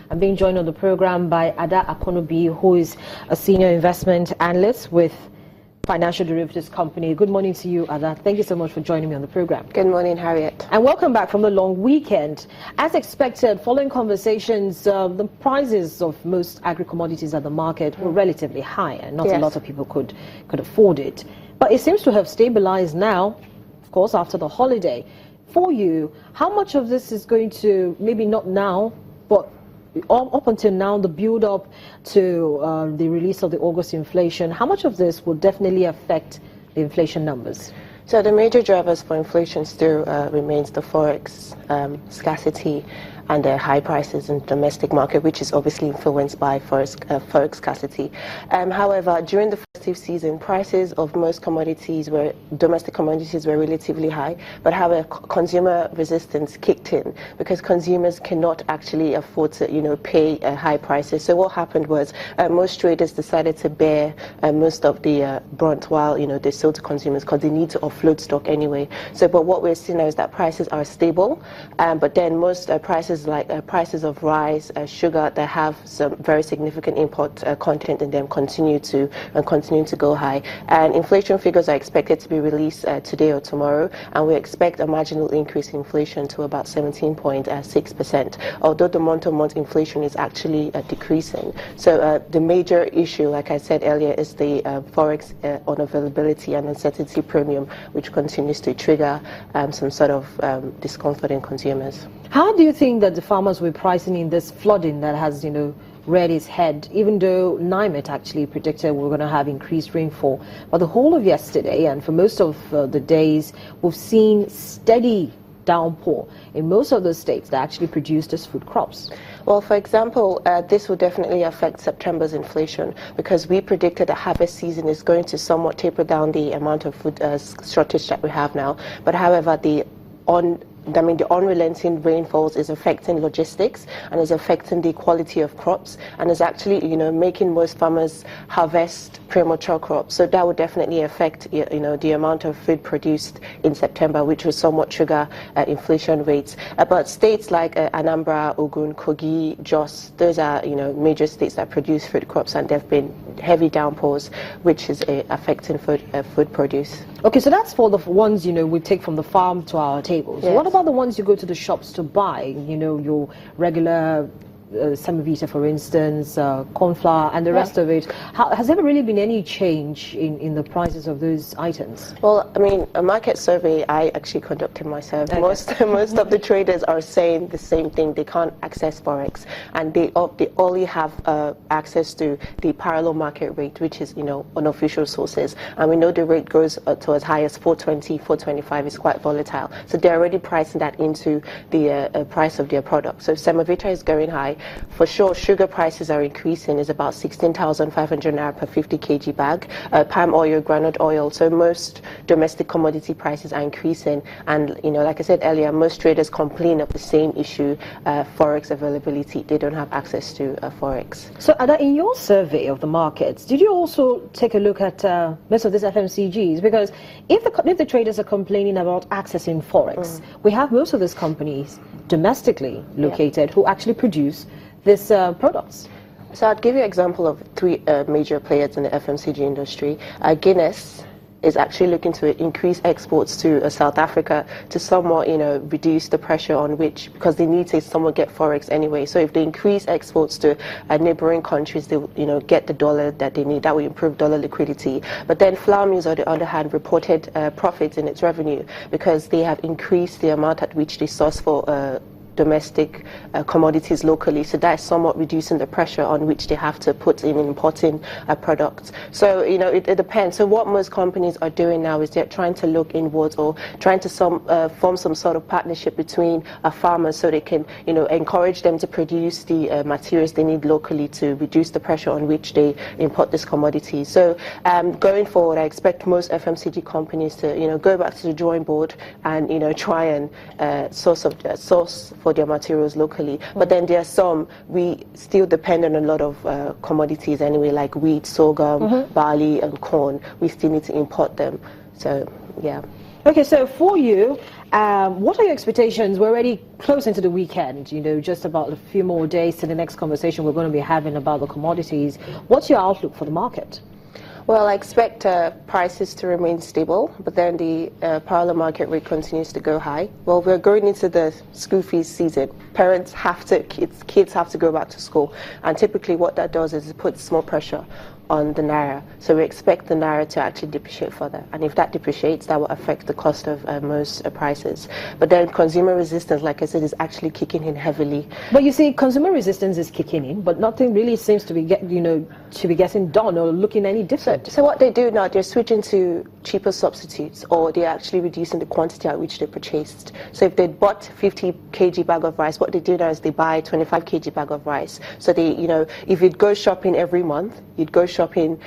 I'm being joined on the program by Ada Akonobi, who is a senior investment analyst with financial derivatives company. Good morning to you, Ada. Thank you so much for joining me on the program. Good morning, Harriet. And welcome back from the long weekend. As expected, following conversations, the prices of most agri-commodities at the market were relatively high, and not a lot of people could afford it. But it seems to have stabilized now, of course, after the holiday. For you, how much of this is going to, maybe not now, but up until now, the build-up to the release of the August inflation, how much of this will definitely affect the inflation numbers? So the major drivers for inflation still remains the forex scarcity and the high prices in the domestic market, which is obviously influenced by forex scarcity. However, during the festive season, prices of most domestic commodities were relatively high, but however, consumer resistance kicked in because consumers cannot actually afford to, pay high prices. So what happened was most traders decided to bear most of the brunt while they sold to consumers because they need to offload stock anyway. So, but what we're seeing now is that prices are stable, but then most prices like prices of rice, sugar that have some very significant import content in them continue to go high. And inflation figures are expected to be released today or tomorrow, and we expect a marginal increase in inflation to about 17.6%, although the month-on-month inflation is actually decreasing. So the major issue, like I said earlier, is the forex unavailability and uncertainty premium, which continues to trigger some sort of discomfort in consumers. How do you think that the farmers were pricing in this flooding that has, reared its head, even though NIMET actually predicted we were going to have increased rainfall? But the whole of yesterday and for most of the days, we've seen steady downpour in most of the states that actually produce these food crops. Well, for example, this will definitely affect September's inflation because we predicted the harvest season is going to somewhat taper down the amount of food shortage that we have now. But however, the unrelenting rainfalls is affecting logistics and is affecting the quality of crops and is actually, making most farmers harvest premature crops. So that would definitely affect, the amount of food produced in September, which will somewhat trigger inflation rates. But states like Anambra, Ogun, Kogi, Jos, those are, major states that produce food crops, and there have been heavy downpours, which is affecting food produce. Okay, so that's for the ones, we take from the farm to our tables. Yes. What about the ones you go to the shops to buy? Your regular semivita, for instance, corn flour, and the rest of it. Has there really been any change in the prices of those items? Well, a market survey I actually conducted myself. Okay. Most of the traders are saying the same thing. They can't access forex, and they only have access to the parallel market rate, which is unofficial sources. And we know the rate goes to as high as 420, 425. It's quite volatile. So they're already pricing that into the price of their product. So semivita is going high. For sure, sugar prices are increasing. It's about 16,500 naira per 50 kg bag. Palm oil, groundnut oil. So most domestic commodity prices are increasing. And, like I said earlier, most traders complain of the same issue, forex availability. They don't have access to forex. So, Ada, in your survey of the markets, did you also take a look at most of these FMCGs? Because if the traders are complaining about accessing forex, we have most of these companies domestically located who actually produce these products. So I'd give you an example of three major players in the FMCG industry. Guinness is actually looking to increase exports to South Africa to somewhat, reduce the pressure on which, because they need to somewhat get forex anyway. So if they increase exports to neighboring countries, they, get the dollar that they need. That will improve dollar liquidity. But then flour mills, on the other hand, reported profits in its revenue because they have increased the amount at which they source for domestic commodities locally, so that's somewhat reducing the pressure on which they have to put in importing products. So it depends. So what most companies are doing now is they're trying to look inwards or trying to form some sort of partnership between farmers so they can encourage them to produce the materials they need locally to reduce the pressure on which they import this commodity. So going forward, I expect most FMCG companies to go back to the drawing board and try and source for their materials locally. But then there are some, we still depend on a lot of commodities anyway, like wheat, sorghum, barley and corn. We still need to import them. So, yeah. Okay, so for you, what are your expectations? We're already close into the weekend, just about a few more days to the next conversation we're going to be having about the commodities. What's your outlook for the market? Well, I expect prices to remain stable, but then the parallel market rate continues to go high. Well, we're going into the school fees season. Kids have to go back to school, and typically what that does is it puts more pressure on the naira. So we expect the naira to actually depreciate further, and if that depreciates, that will affect the cost of most prices. But then consumer resistance, like I said, is actually kicking in heavily. But you see, consumer resistance is kicking in, but nothing really seems to be getting done or looking any different. So what they do now, they're switching to cheaper substitutes, or they're actually reducing the quantity at which they purchased. So if they bought 50 kg bag of rice, what they do now is they buy 25 kg bag of rice. So they, if you'd go shopping every month, you'd go shopping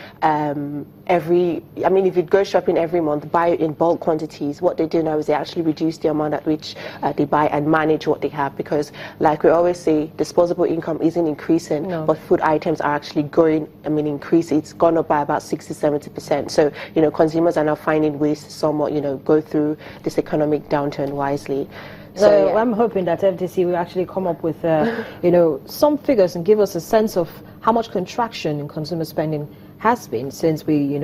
if you'd go shopping every month, buy in bulk quantities. What they do now is they actually reduce the amount at which they buy and manage what they have, because like we always say, disposable income isn't increasing, but food items are actually increasing. It's gone up by about 60-70%. So, consumers are now finding ways to somewhat, go through this economic downturn wisely. So I'm hoping that FDC will actually come up with, some figures and give us a sense of how much contraction in consumer spending has been since we,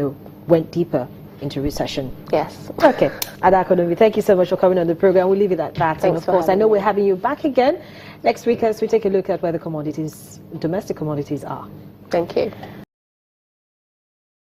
went deeper into recession. Yes. Okay. Adakonomi, thank you so much for coming on the program. We'll leave it at that. Thanks, and of course, I know we're having you back again next week as we take a look at where the domestic commodities are. Thank you.